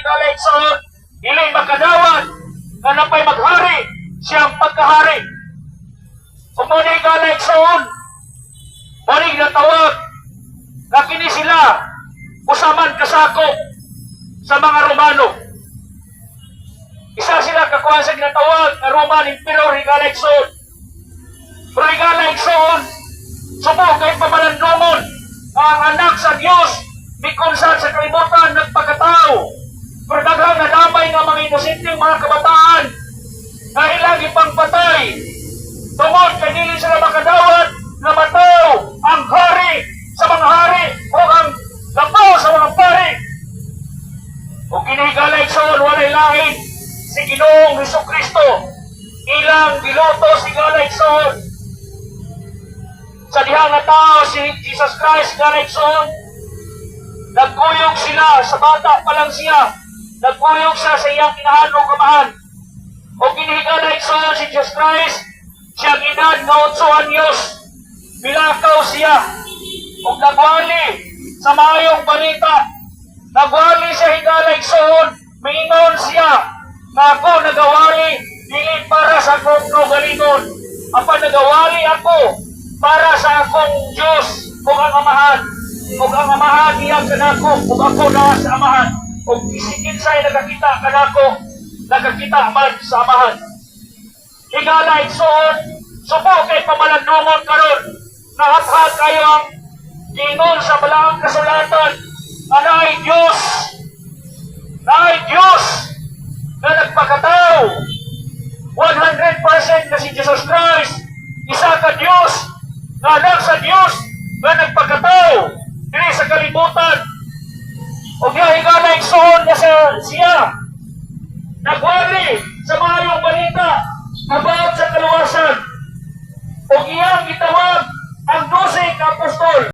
higalaigsoon, dili makadawat, nga napay maghari, siyang pagkahari. Kung muna higalaigsoon, muna natawag, nga kini sila, usaman kasakop sa mga Romano. Isa sila kakuha sa ginatawag na Roman Emperor higalaigsoon. Pero higalaigsoon, subok kay pamalandumon ang anak sa Diyos, mikunsan sa kalibutan nagpagkatao. Pero daghang nadamay nga mga inosenteng mga kabataan na ilang ipangpatay. Tungod kay dili sila makadawat na mataw ang hari sa mga hari o ang lapaw sa mga pari. O kinihigalaigsoon walay lain si Ginoong Hesukristo, ilang giluto si higalaigsoon. Sa dihang na tao si Jesus Christ higalaigsoon, nagkuyog sila sa bata pa lang siya, nagkuyog siya sa iyang kinahanong kamahan. O kinihigalaigsoon si Jesus Christ, siyang edad nga 8 anyos, bilakaw siya, o nagwali sa mayong balita, nagwali siya higalaigsoon, mingon siya, na ako nagawali, dili para sa akong kaugalingon, apan nagawali ako para sa akong Diyos, o ang amahan, o ang amahan niya kanako, o ako na sa amahan, o isikin sa'y nagakita kanako, nagakita man sa amahan. Higalaigsoon, subo kay pamalandungon karon, nahathat kayo ang gingon sa balaang kasulatan, anay Diyos, na nagpakatao, 100% na si Jesus Christ, isa ka Diyos, na anak sa Diyos, na nagpakatao, dili sa kalibutan, o higalaigsoon na siya, nagwali sa mayong balita, about sa kaluwasan, o iyang gitawag ang 12 ka apostol.